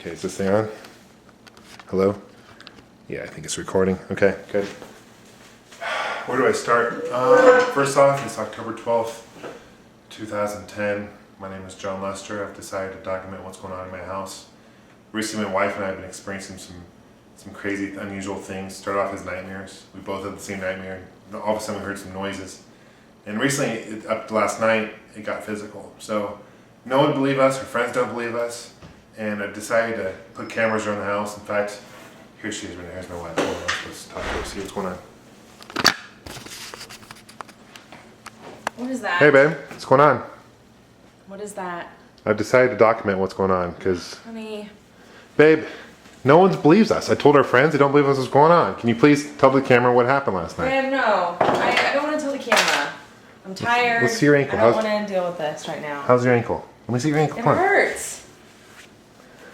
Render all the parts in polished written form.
Okay, is this thing on? Hello? Yeah, I think it's recording. Okay, good. Where do I start? First off, it's October 12th, 2010. My name is John Lester. I've decided to document what's going on in my house. Recently, my wife and I have been experiencing some crazy, unusual things. Started off as nightmares. We both had the same nightmare. All of a sudden, we heard some noises. And recently, up to last night, it got physical. So no one believed us. Her friends don't believe us. And I decided to put cameras around the house. In fact, here she is. Here's my wife. Hold on, let's talk to her, see what's going on. What is that? Hey, babe. What's going on? What is that? I've decided to document what's going on because, Honey. babe, no one believes us. I told our friends they don't believe us what's going on. Can you please tell the camera what happened last night? Babe, no. I don't want to tell the camera. I'm tired. Let's see your ankle. I don't want to deal with this right now. How's your ankle? Let me see your ankle. It Come on. hurts.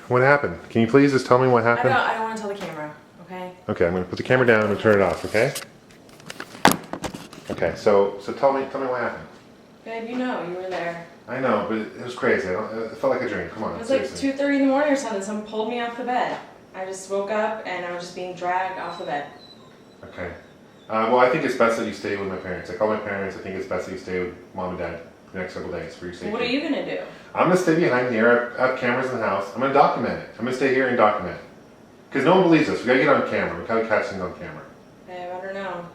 What happened? Can you please just tell me what happened? I don't want to tell the camera, okay? Okay, I'm going to put the camera down and turn it off, okay? Okay, so tell me what happened. Babe, you know, you were there. I know, but it was crazy. It felt like a dream. Come on, It was seriously. like 2:30 in the morning or something. Someone pulled me off the bed. I just woke up and I was just being dragged off the bed. Okay. Well, I think it's best that you stay with my parents. I called my parents. I think it's best that you stay with mom and dad for the next several days for your safety. What are you going to do? I'm going to stay behind here. I have cameras in the house. I'm going to document it. I'm going to stay here and document it. Because no one believes us. We got to get on camera. We got to catch things on camera. Babe, I don't know.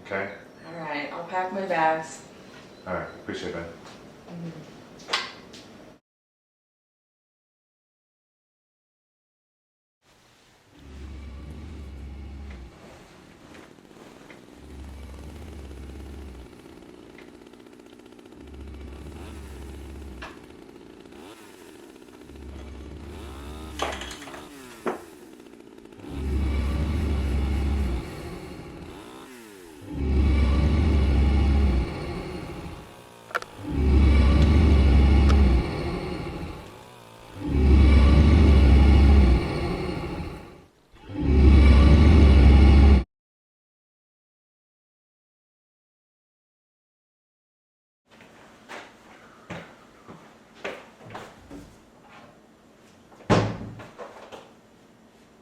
Okay? Alright, I'll pack my bags. Alright, appreciate that.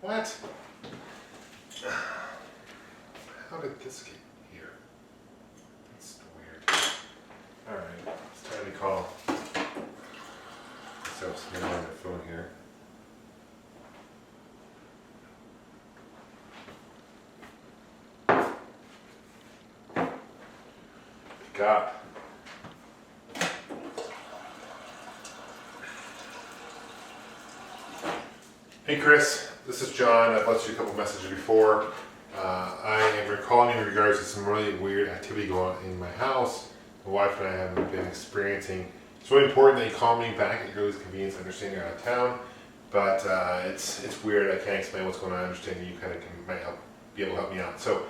What? How did this get here? That's weird. Alright, let's try to call. So I'm on my phone here. Pick up. Hey Chris, this is John. I've left you a couple messages before. I am calling in regards to some really weird activity going on in my house. My wife and I have been experiencing. It's really important that you call me back at your earliest convenience. I understand you're out of town, but it's weird. I can't explain what's going on. I understand you kind of might be able to help me out. So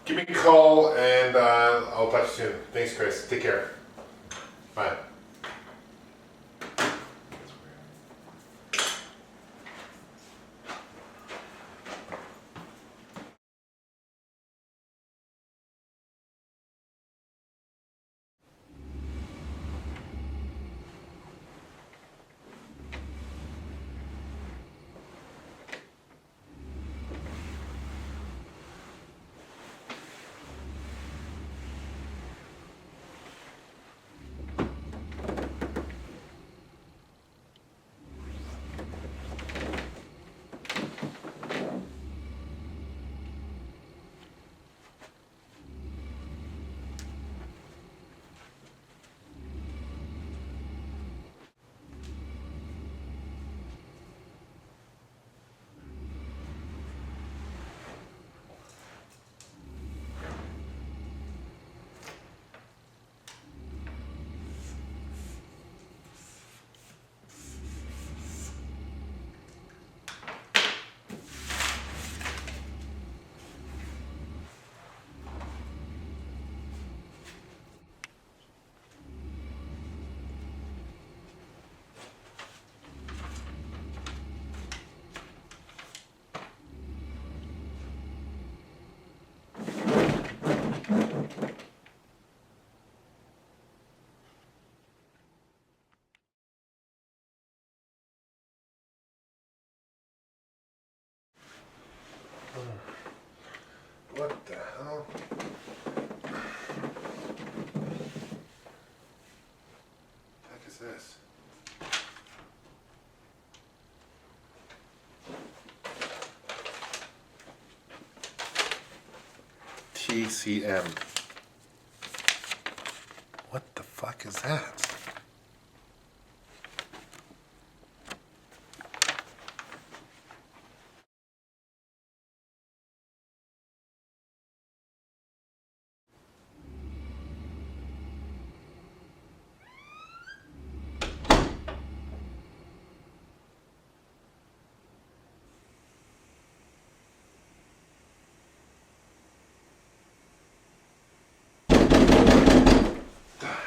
give me a call and I'll talk to you soon. Thanks, Chris. Take care. Bye. TCM. What the fuck is that?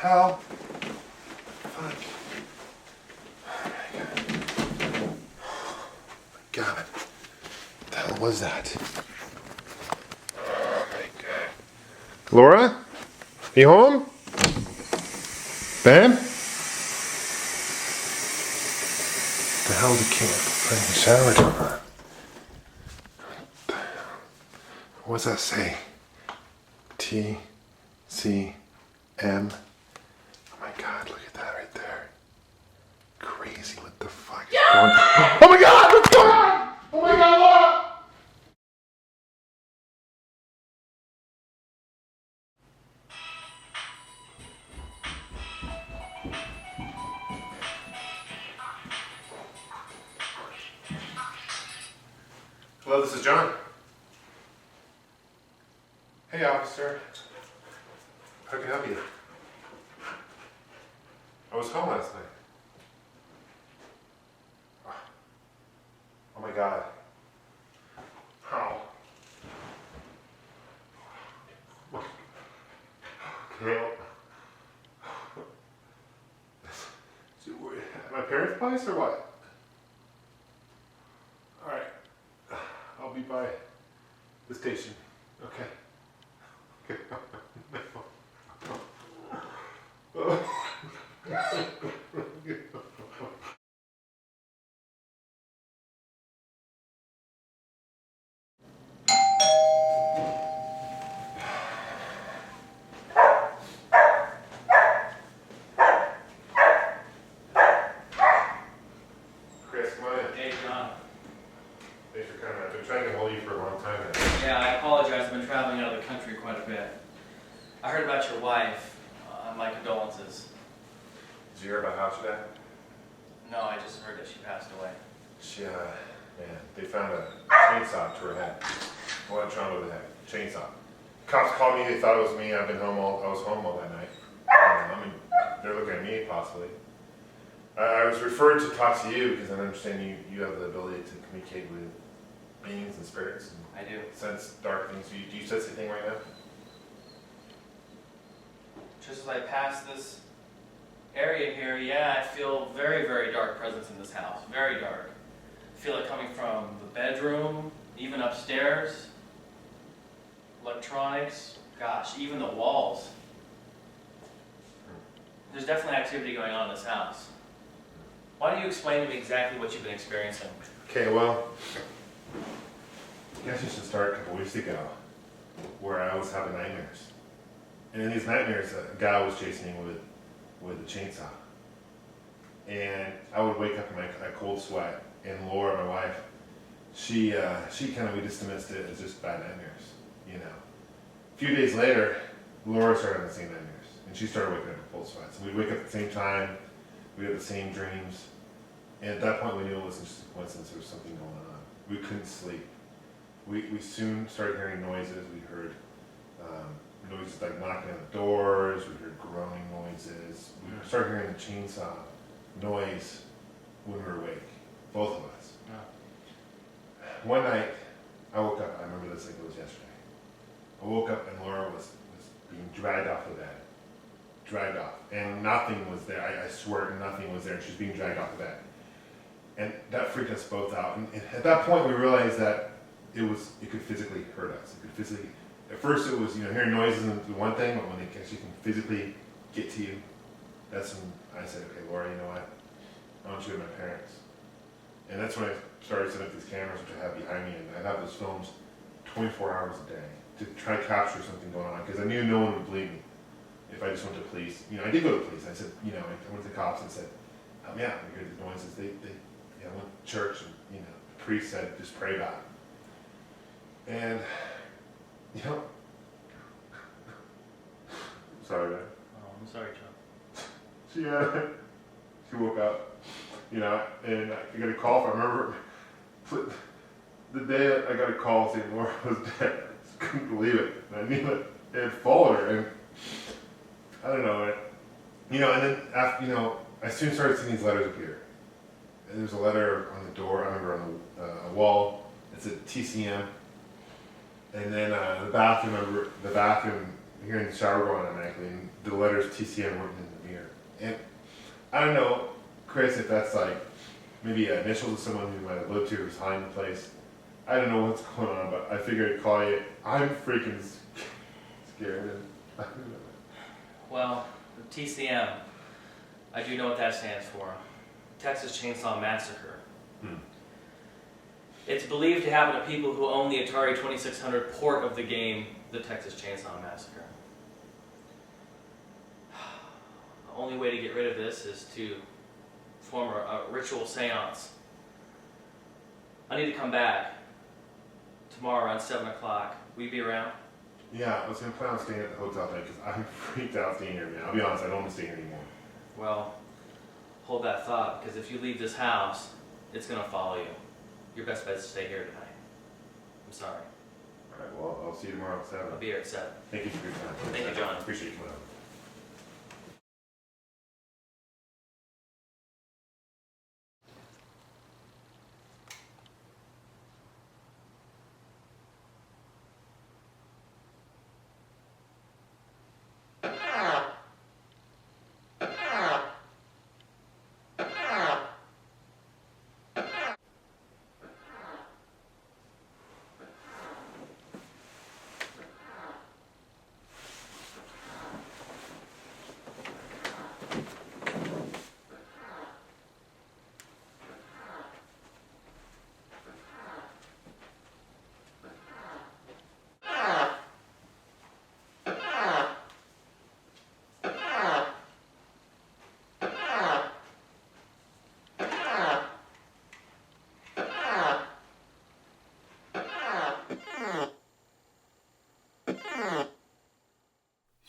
Hell? Fuck. Oh my god. What the hell was that? Oh my god. Laura? You home? Ben? The hell did King putting the shower door on? What does that say? T C M. Oh my god, look at that right there. Crazy, what the fuck is going on? Oh my god, what's going on? Oh my god, Laura! Hello, this is John. Hey, officer. How can I help you? I was home last night. Oh my god. How? Okay. At my parents' place or what? Alright. I'll be by the station. Okay. Okay. Chris, come on in. Hey, John. Thanks for coming. I've been trying to hold you for a long time now. Yeah, I apologize. I've been traveling out of the country quite a bit. I heard about your wife. My condolences. Did you hear about how she died? No, I just heard that she passed away. She, man, they found a chainsaw to her head. What's wrong with the head? Chainsaw. Cops called me, they thought it was me. I was home all that night. I mean, they're looking at me, possibly. I was referred to talk to you because I understand you have the ability to communicate with beings and spirits. And I do. sense dark things. Do you sense anything right now? Just as I pass this area here, yeah, I feel very, very dark presence in this house. Very dark. I feel it coming from the bedroom, even upstairs. Electronics, gosh, even the walls. There's definitely activity going on in this house. Why don't you explain to me exactly what you've been experiencing? Okay, well, I guess you should start a couple weeks ago where I was having nightmares. And in these nightmares, a guy was chasing me with a chainsaw. And I would wake up in a cold sweat. And Laura, my wife, she kind of, we just dismissed it as just bad nightmares, you know. A few days later, Laura started having the same nightmares. And she started waking up in cold sweats. And we'd wake up at the same time. We had the same dreams. And at that point, we knew it wasn't just a coincidence. There was something going on. We couldn't sleep. We soon started hearing noises. We heard noises like knocking on the doors. We heard groaning noises. We started hearing the chainsaw noise when we were awake, both of us. Yeah. One night, I woke up. I remember this like it was yesterday. I woke up and Laura was being dragged off the bed. Dragged off. And nothing was there. I swear nothing was there. She was being dragged off the bed. And that freaked us both out. And at that point, we realized that it could physically hurt us. It could physically. At first, it was hearing noises is one thing, but when they actually can physically get to you, that's when I said, okay, Laura, you know what? I want you with my parents. And that's when I started setting up these cameras, which I have behind me, and I have those films 24 hours a day to try to capture something going on, because I knew no one would believe me if I just went to police. I did go to police. I said, I went to the cops and said, help me out. We hear these noises. I went to church, and the priest said, just pray about it. And sorry, man. Oh, I'm sorry, John. She woke up, and I got a call from, I remember the day that I got a call saying Laura was dead. I just couldn't believe it. And I knew it had followed her, and I don't know, and then after, I soon started seeing these letters appear. And there's a letter on the door, I remember on a wall, it said TCM. And then the bathroom, hearing the shower going automatically, and the letters TCM written in the mirror. And I don't know, Chris, if that's like maybe initials of someone who might have lived here who's hiding the place. I don't know what's going on, but I figured I'd call you. I'm freaking scared. Well, the TCM, I do know what that stands for. Texas Chainsaw Massacre. It's believed to happen to people who own the Atari 2600 port of the game, the Texas Chainsaw Massacre. The only way to get rid of this is to form a ritual seance. I need to come back tomorrow around 7 o'clock. Will you be around? Yeah, I was going to plan on staying at the hotel tonight because I'm freaked out staying here, man. I'll be honest, I don't want to stay here anymore. Well, hold that thought, because if you leave this house, it's going to follow you. Your best bet is to stay here tonight. I'm sorry. All right, well, I'll see you tomorrow at 7. I'll be here at 7. Thank you for your time. Thank you, John. Appreciate you coming out.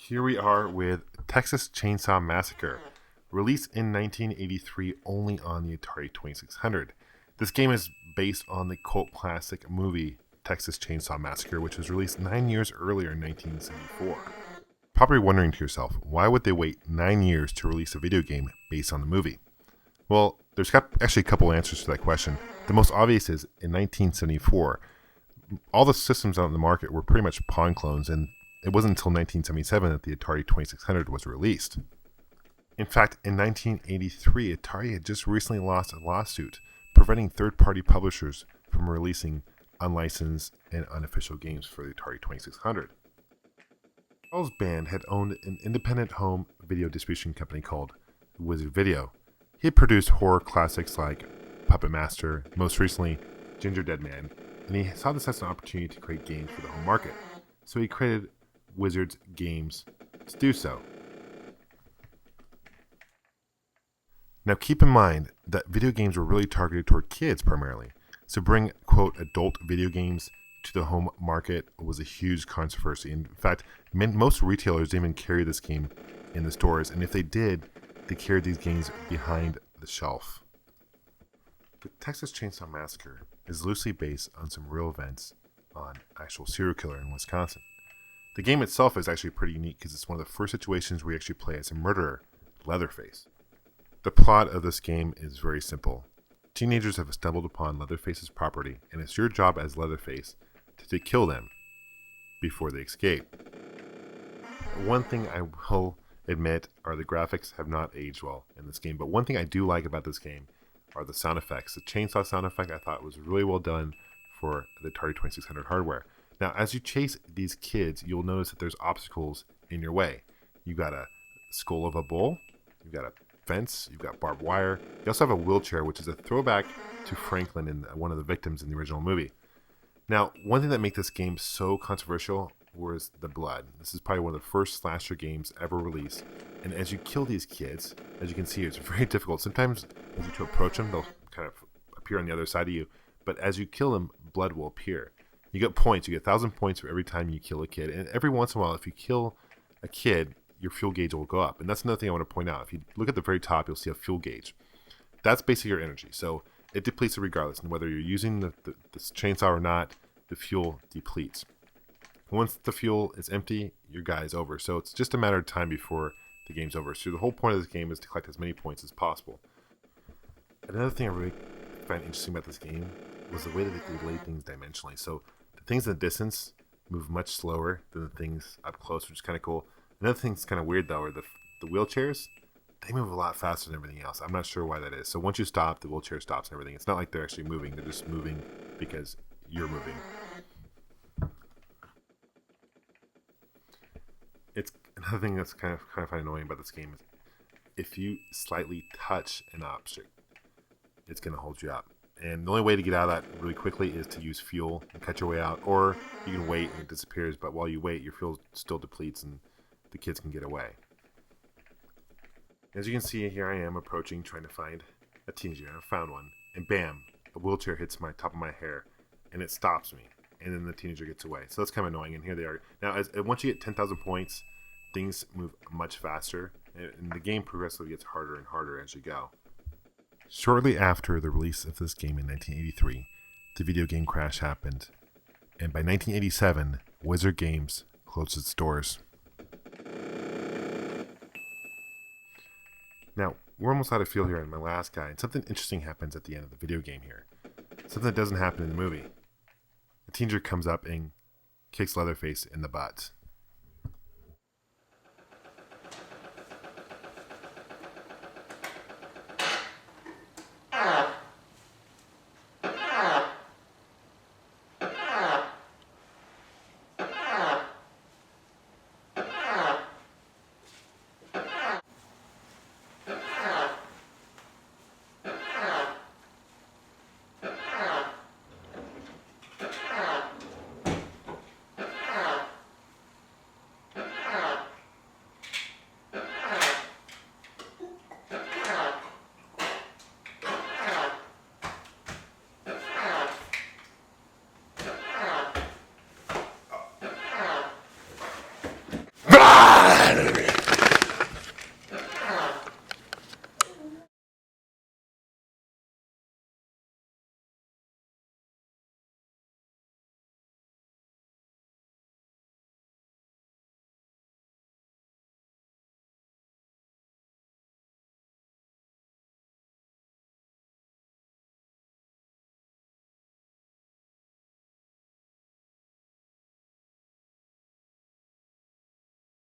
Here we are with Texas Chainsaw Massacre, released in 1983 only on the Atari 2600. This game is based on the cult classic movie Texas Chainsaw Massacre, which was released 9 years earlier in 1974. Probably wondering to yourself, why would they wait 9 years to release a video game based on the movie? Well, there's actually a couple answers to that question. The most obvious is, in 1974, all the systems out in the market were pretty much pawn clones, and it wasn't until 1977 that the Atari 2600 was released. In fact, in 1983, Atari had just recently lost a lawsuit preventing third-party publishers from releasing unlicensed and unofficial games for the Atari 2600. Charles Band had owned an independent home video distribution company called Wizard Video. He had produced horror classics like Puppet Master, most recently Ginger Dead Man, and he saw this as an opportunity to create games for the home market. So he created Wizards Games to do so. Now keep in mind that video games were really targeted toward kids primarily. So bring, quote, adult video games to the home market was a huge controversy. In fact, most retailers didn't even carry this game in the stores, and if they did, they carried these games behind the shelf. The Texas Chainsaw Massacre is loosely based on some real events on actual serial killer in Wisconsin. The game itself is actually pretty unique because it's one of the first situations where you actually play as a murderer, Leatherface. The plot of this game is very simple. Teenagers have stumbled upon Leatherface's property, and it's your job as Leatherface to kill them before they escape. One thing I will admit are the graphics have not aged well in this game, but one thing I do like about this game are the sound effects. The chainsaw sound effect I thought was really well done for the Atari 2600 hardware. Now, as you chase these kids, you'll notice that there's obstacles in your way. You've got a skull of a bull, you've got a fence, you've got barbed wire. You also have a wheelchair, which is a throwback to Franklin and one of the victims in the original movie. Now, one thing that made this game so controversial was the blood. This is probably one of the first slasher games ever released. And as you kill these kids, as you can see, it's very difficult. Sometimes as you approach them, they'll kind of appear on the other side of you. But as you kill them, blood will appear. You get points. You get 1,000 points for every time you kill a kid. And every once in a while, if you kill a kid, your fuel gauge will go up. And that's another thing I want to point out. If you look at the very top, you'll see a fuel gauge. That's basically your energy. So it depletes regardless. And whether you're using the chainsaw or not, the fuel depletes. Once the fuel is empty, your guy is over. So it's just a matter of time before the game's over. So the whole point of this game is to collect as many points as possible. Another thing I really find interesting about this game was the way that they laid things dimensionally. So the things in the distance move much slower than the things up close, which is kind of cool. Another thing that's kind of weird though are the wheelchairs. They move a lot faster than everything else. I'm not sure why that is. So once you stop, the wheelchair stops and everything. It's not like they're actually moving. They're just moving because you're moving. It's another thing that's kind of annoying about this game is if you slightly touch an object, it's going to hold you up. And the only way to get out of that really quickly is to use fuel and cut your way out, or you can wait and it disappears, but while you wait, your fuel still depletes and the kids can get away. As you can see, here I am approaching, trying to find a teenager. I found one, and bam, a wheelchair hits my top of my hair, and it stops me, and then the teenager gets away. So that's kind of annoying, and here they are. Now, once you get 10,000 points, things move much faster, and the game progressively gets harder and harder as you go. Shortly after the release of this game in 1983, the video game crash happened, and by 1987, Wizard Games closed its doors. Now, we're almost out of fuel here on my last guy, and something interesting happens at the end of the video game here. Something that doesn't happen in the movie. A teenager comes up and kicks Leatherface in the butt.